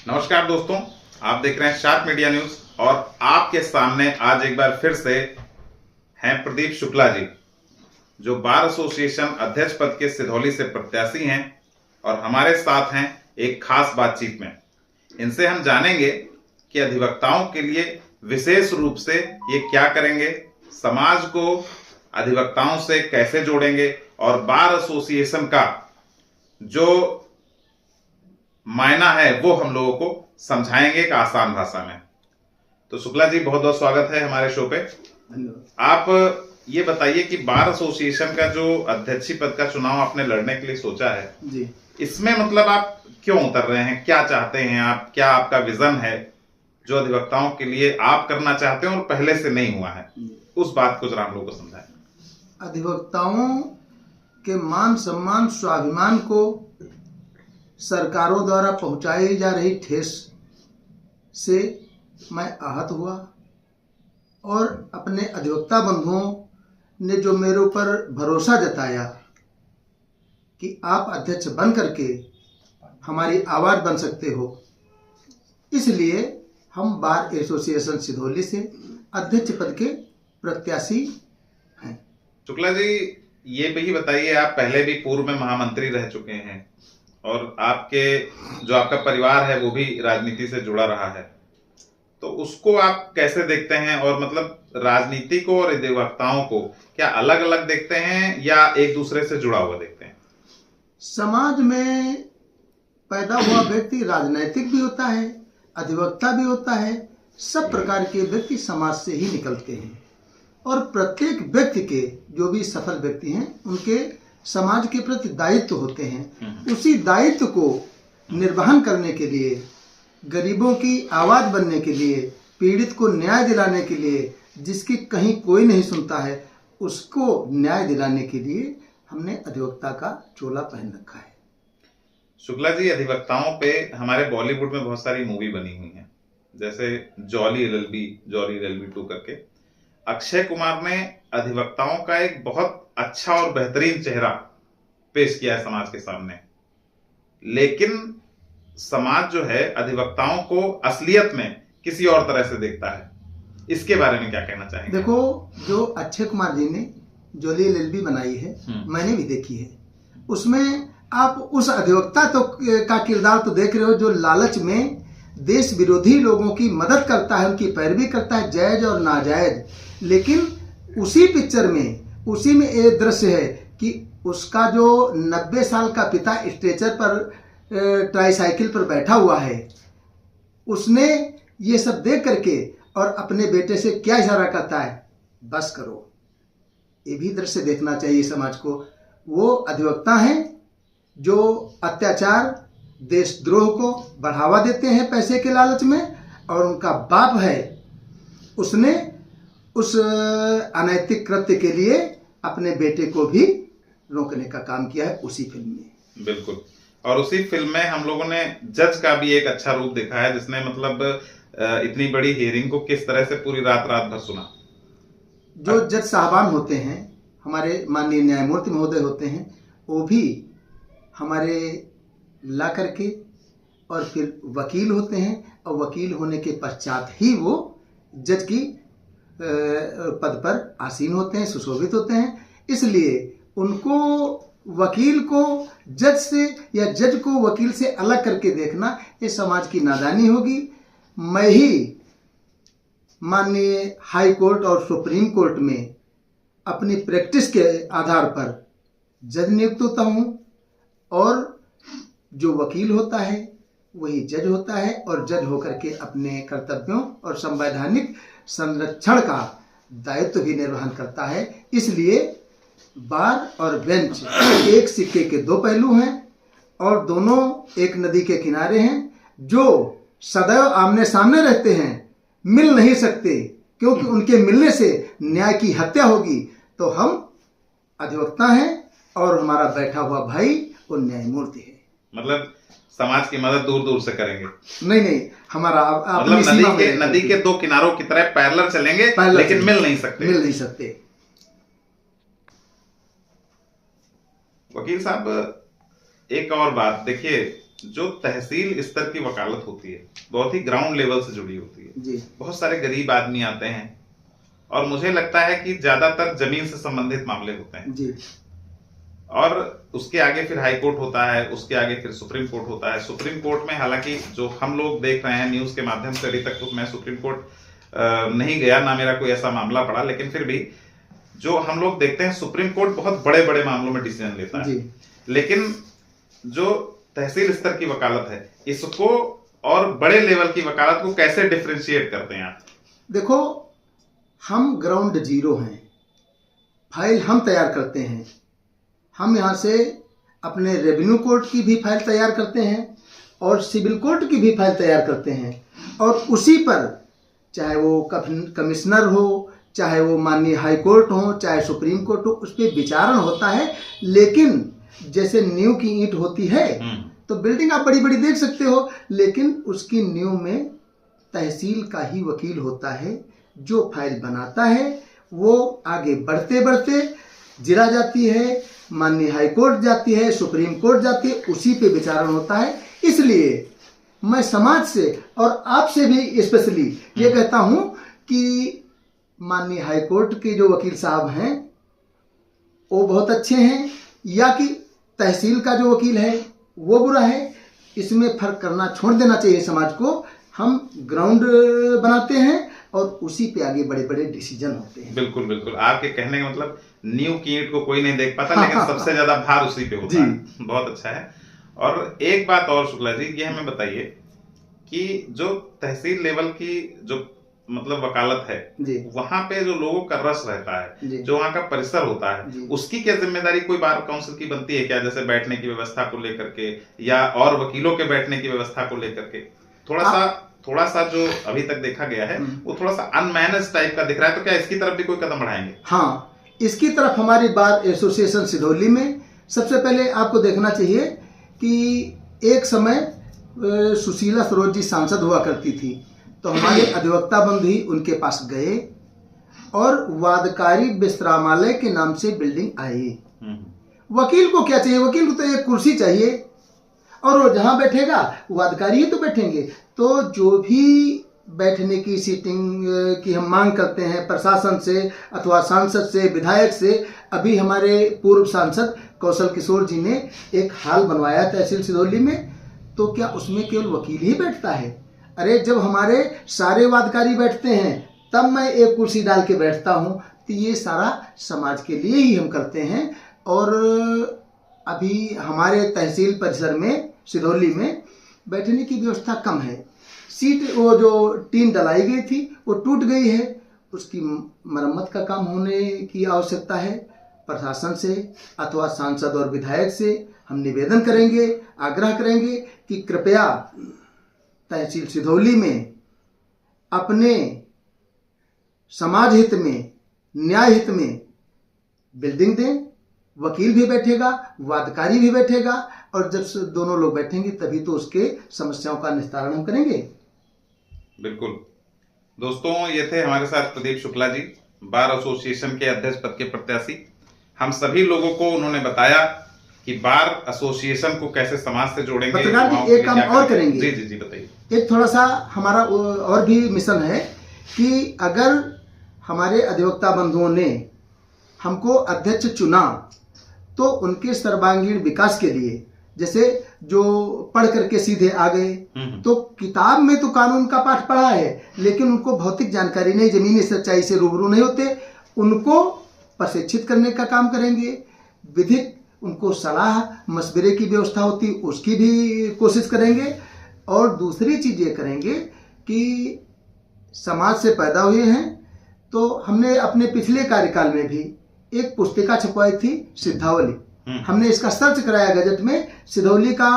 नमस्कार दोस्तों, आप देख रहे हैं शार्प मीडिया न्यूज और आपके सामने आज एक बार फिर से हैं प्रदीप शुक्ला जी, जो बार एसोसिएशन अध्यक्ष पद के सिधौली से प्रत्याशी हैं और हमारे साथ हैं एक खास बातचीत में। इनसे हम जानेंगे कि अधिवक्ताओं के लिए विशेष रूप से ये क्या करेंगे, समाज को अधिवक्ताओं से कैसे जोड़ेंगे और बार एसोसिएशन का जो मायना है वो हम लोगों को समझाएंगे एक आसान भाषा में। तो शुक्ला जी, बहुत बहुत स्वागत है हमारे शो पे। आप ये बताइए कि बार एसोसिएशन का जो अध्यक्षी पद का चुनाव आपने लड़ने के लिए सोचा है जी, इसमें मतलब आप क्यों उतर रहे हैं, क्या चाहते हैं आप, क्या आपका विजन है जो अधिवक्ताओं के लिए आप करना चाहते हैं और पहले से नहीं हुआ है, उस बात को जरा हम लोगों को समझाएं। अधिवक्ताओं के मान सम्मान स्वाभिमान को सरकारों द्वारा पहुंचाई जा रही ठेस से मैं आहत हुआ और अपने अधिवक्ता बंधुओं ने जो मेरे ऊपर भरोसा जताया कि आप अध्यक्ष बन करके हमारी आवाज़ बन सकते हो, इसलिए हम बार एसोसिएशन सिधौली से अध्यक्ष पद के प्रत्याशी हैं। शुक्ला जी, ये भी बताइए, आप पहले भी पूर्व में महामंत्री रह चुके हैं और आपके जो आपका परिवार है वो भी राजनीति से जुड़ा रहा है, तो उसको आप कैसे देखते हैं और मतलब राजनीति को और अधिवक्ताओं को क्या अलग अलग देखते हैं या एक दूसरे से जुड़ा हुआ देखते हैं? समाज में पैदा हुआ व्यक्ति राजनैतिक भी होता है, अधिवक्ता भी होता है। सब प्रकार के व्यक्ति समाज से ही निकलते हैं और प्रत्येक व्यक्ति के जो भी सफल व्यक्ति हैं उनके समाज के प्रति दायित्व होते हैं। उसी दायित्व को निर्वहन करने के लिए, गरीबों की आवाज़ बनने के लिए, पीड़ित को न्याय दिलाने के लिए, जिसकी कहीं कोई नहीं सुनता है उसको न्याय दिलाने के लिए हमने अधिवक्ता का चोला पहन रखा है। शुक्ला जी, अधिवक्ताओं पे हमारे बॉलीवुड में बहुत सारी मूवी बनी हुई हैं, जैसे जॉली एलएलबी 2 करके। अक्षय कुमार ने अधिवक्ताओं का एक बहुत अच्छा और बेहतरीन चेहरा पेश किया है समाज के सामने, लेकिन समाज जो है अधिवक्ताओं को असलियत में किसी और तरह से देखता है। इसके बारे में क्या कहना चाहेंगे? देखो, जो अक्षय कुमार जी ने जॉली एलएलबी बनाई है, मैंने भी देखी है। उसमें आप उस अधिवक्ता का किरदार तो देख रहे हो जो लालच में देश विरोधी लोगों की मदद करता है, उनकी पैरवी करता है, जायज और नाजायज। लेकिन उसी पिक्चर में, उसी में एक दृश्य है कि उसका जो 90 साल का पिता स्ट्रेचर पर ट्राईसाइकिल पर बैठा हुआ है, उसने ये सब देख करके और अपने बेटे से क्या इशारा करता है, बस करो। ये भी दृश्य देखना चाहिए समाज को। वो अधिवक्ता हैं जो अत्याचार, देशद्रोह को बढ़ावा देते हैं पैसे के लालच में, और उनका बाप है, उसने उस अनैतिक कृत्य के लिए अपने बेटे को भी रोकने का काम किया है उसी फिल्म में। बिल्कुल, और उसी फिल्म में हम लोगों ने जज का भी एक अच्छा रूप देखा है, जिसने मतलब इतनी बड़ी हियरिंग को किस तरह से पूरी रात भर सुना। जो जज साहबान होते हैं, हमारे माननीय न्यायमूर्ति महोदय होते हैं, वो भी हमारे ला करके और फिर वकील होते हैं, और वकील होने के पश्चात ही वो जज की पद पर आसीन होते हैं, सुशोभित होते हैं। इसलिए उनको, वकील को जज से या जज को वकील से अलग करके देखना ये समाज की नादानी होगी। मैं ही माननीय हाई कोर्ट और सुप्रीम कोर्ट में अपनी प्रैक्टिस के आधार पर जज नियुक्त होता हूँ, और जो वकील होता है वही जज होता है, और जज होकर के अपने कर्तव्यों और संवैधानिक संरक्षण का दायित्व भी निर्वहन करता है। इसलिए बार और बेंच एक सिक्के के दो पहलू हैं और दोनों एक नदी के किनारे हैं जो सदैव आमने सामने रहते हैं, मिल नहीं सकते, क्योंकि उनके मिलने से न्याय की हत्या होगी। तो हम अधिवक्ता हैं और हमारा बैठा हुआ भाई वो न्यायमूर्ति है। मतलब समाज की मदद दूर दूर से करेंगे? नहीं, हमारा मतलब नदी के दो किनारों की तरह पैरेलल चलेंगे, लेकिन मिल नहीं सकते। वकील साहब, एक और बात देखिए, जो तहसील स्तर की वकालत होती है बहुत ही ग्राउंड लेवल से जुड़ी होती है जी। बहुत सारे गरीब आदमी आते हैं और मुझे लगता है कि ज्यादातर जमीन से संबंधित मामले होते हैं जी। और उसके आगे फिर हाई कोर्ट होता है, उसके आगे फिर सुप्रीम कोर्ट होता है। सुप्रीम कोर्ट में हालांकि जो हम लोग देख रहे हैं न्यूज के माध्यम से, अभी तक तो मैं सुप्रीम कोर्ट नहीं गया, ना मेरा कोई ऐसा मामला पड़ा, लेकिन फिर भी जो हम लोग देखते हैं सुप्रीम कोर्ट बहुत बड़े बड़े मामलों में डिसीजन लेता है। लेकिन जो तहसील स्तर की वकालत है इसको और बड़े लेवल की वकालत को कैसे डिफरेंशिएट करते हैं आप? देखो, हम ग्राउंड जीरो हैं, फाइल हम तैयार करते हैं। हम यहाँ से अपने रेवेन्यू कोर्ट की भी फाइल तैयार करते हैं और सिविल कोर्ट की भी फाइल तैयार करते हैं और उसी पर चाहे वो कमिश्नर हो, चाहे वो माननीय हाई कोर्ट हो, चाहे सुप्रीम कोर्ट हो, उस पर विचारण होता है। लेकिन जैसे नींव की ईंट होती है तो बिल्डिंग आप बड़ी बड़ी देख सकते हो, लेकिन उसकी नींव में तहसील का ही वकील होता है जो फाइल बनाता है। वो आगे बढ़ते बढ़ते जिला जाती है, माननीय हाई कोर्ट जाती है, सुप्रीम कोर्ट जाती है, उसी पे विचारण होता है। इसलिए मैं समाज से और आपसे भी स्पेशली ये कहता हूं कि माननीय हाई कोर्ट के जो वकील साहब हैं वो बहुत अच्छे हैं या कि तहसील का जो वकील है वो बुरा है, इसमें फर्क करना छोड़ देना चाहिए समाज को। हम ग्राउंड बनाते हैं और उसी पे आगे बड़े बड़े डिसीजन होते हैं। बिल्कुल बिल्कुल, आपके कहने का मतलब नींव की ईंट को कोई नहीं देख पाता, लेकिन सबसे ज्यादा भार उसी पे होता है। बहुत अच्छा है। और एक बात और शुक्ला जी, ये हमें बताइए कि जो तहसील लेवल की जो मतलब वकालत है वहां पे जो लोगों का रस रहता है, जो वहां का परिसर होता है, उसकी क्या जिम्मेदारी कोई बार काउंसिल की बनती है क्या? जैसे बैठने की व्यवस्था को लेकर के या और वकीलों के बैठने की व्यवस्था को लेकर के थोड़ा सा जो अभी तक देखा गया है वो थोड़ा सा अनमैनेज टाइप का दिख रहा है, तो क्या इसकी तरफ भी कोई कदम बढ़ाएंगे? हाँ, इसकी तरफ हमारी बार एसोसिएशन सिधौली में सबसे पहले आपको देखना चाहिए कि एक समय सुशीला सरोज जी सांसद हुआ करती थी, तो हमारे अधिवक्ता बंधु ही उनके पास गए और वादकारी विश्रामालय के नाम से बिल्डिंग आई। वकील को क्या चाहिए? वकील को तो एक कुर्सी चाहिए और वो जहां बैठेगा वादकारी ही तो बैठेंगे। तो जो भी बैठने की सीटिंग की हम मांग करते हैं प्रशासन से अथवा सांसद से, विधायक से, अभी हमारे पूर्व सांसद कौशल किशोर जी ने एक हाल बनवाया तहसील सिधौली में, तो क्या उसमें केवल वकील ही बैठता है? अरे जब हमारे सारे वादकारी बैठते हैं तब मैं एक कुर्सी डाल के बैठता हूं। तो ये सारा समाज के लिए ही हम करते हैं। और अभी हमारे तहसील परिसर में सिधौली में बैठने की व्यवस्था कम है। सीट वो जो टीन डलाई गई थी वो टूट गई है, उसकी मरम्मत का काम होने की आवश्यकता है। प्रशासन से अथवा सांसद और विधायक से हम निवेदन करेंगे, आग्रह करेंगे कि कृपया तहसील सिधौली में अपने समाज हित में, न्याय हित में बिल्डिंग दें। वकील भी बैठेगा, वादकारी भी बैठेगा और जब से दोनों लोग बैठेंगे तभी तो उसके समस्याओं का निस्तारण हम करेंगे। बिल्कुल दोस्तों, ये थे हमारे साथ प्रदीप शुक्ला जी, बार एसोसिएशन के अध्यक्ष पद के प्रत्याशी। हम सभी लोगों को उन्होंने बताया कि बार एसोसिएशन को कैसे समाज से जोड़ेंगे। पत्रकार जी, एक काम और करेंगे। जी जी जी बताइए। एक थोड़ा सा हमारा और भी मिशन है कि अगर हमारे अधिवक्ता बंधुओं ने हमको अध्यक्ष चुना तो उनके सर्वांगीण विकास के लिए, जैसे जो पढ़ करके सीधे आ गए तो किताब में तो कानून का पाठ पढ़ा है लेकिन उनको भौतिक जानकारी नहीं, जमीनी सच्चाई से रूबरू नहीं होते, उनको प्रशिक्षित करने का काम करेंगे। विधिक उनको सलाह मशवरे की व्यवस्था होती उसकी भी कोशिश करेंगे। और दूसरी चीज ये करेंगे कि समाज से पैदा हुए हैं तो हमने अपने पिछले कार्यकाल में भी एक पुस्तिका छपवाई थी सिद्धावली। हमने इसका सर्च कराया गजट में, सिधौली का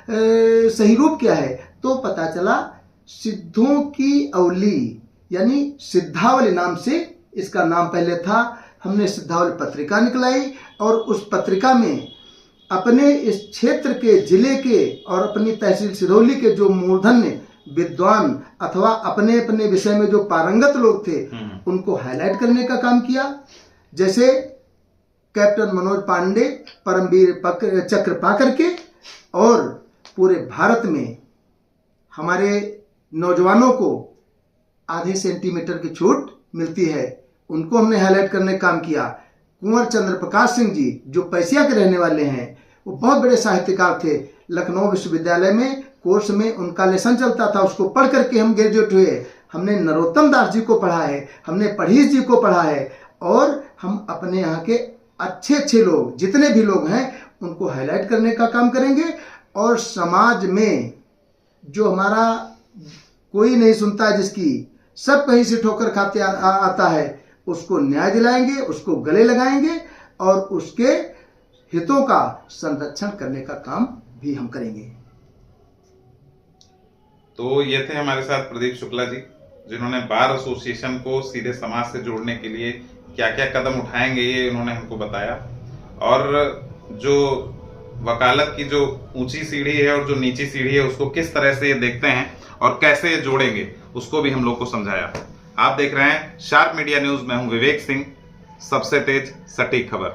सही रूप क्या है, तो पता चला सिद्धों की अवली यानी सिद्धावली नाम से इसका नाम पहले था। हमने सिद्धावली पत्रिका निकलाई और उस पत्रिका में अपने इस क्षेत्र के, जिले के और अपनी तहसील सिधौली के जो मूर्धन्य विद्वान अथवा अपने अपने विषय में जो पारंगत लोग थे उनको हाईलाइट करने का काम किया। जैसे कैप्टन मनोज पांडे परमवीर चक्र पा करके और पूरे भारत में हमारे नौजवानों को आधे सेंटीमीटर की छूट मिलती है, उनको हमने हाईलाइट करने का काम किया। कुंवर चंद्र प्रकाश सिंह जी जो पैसिया के रहने वाले हैं, वो बहुत बड़े साहित्यकार थे। लखनऊ विश्वविद्यालय में कोर्स में उनका लेसन चलता था, उसको पढ़ करके हम ग्रेजुएट हुए। हमने नरोत्तम दास जी को पढ़ा है, हमने पढ़ीस जी को पढ़ा है, और हम अपने यहाँ के अच्छे अच्छे लोग जितने भी लोग हैं उनको हाईलाइट करने का काम करेंगे। और समाज में जो हमारा कोई नहीं सुनता, जिसकी सब कहीं से ठोकर खाते आता है, उसको न्याय दिलाएंगे, उसको गले लगाएंगे और उसके हितों का संरक्षण करने का काम भी हम करेंगे। तो ये थे हमारे साथ प्रदीप शुक्ला जी, जिन्होंने बार एसोसिएशन को सीधे समाज से जोड़ने के लिए क्या क्या कदम उठाएंगे ये उन्होंने हमको बताया, और जो वकालत की जो ऊंची सीढ़ी है और जो नीची सीढ़ी है उसको किस तरह से ये देखते हैं और कैसे ये जोड़ेंगे उसको भी हम लोग को समझाया। आप देख रहे हैं शार्प मीडिया न्यूज, मैं हूं विवेक सिंह, सबसे तेज सटीक खबर।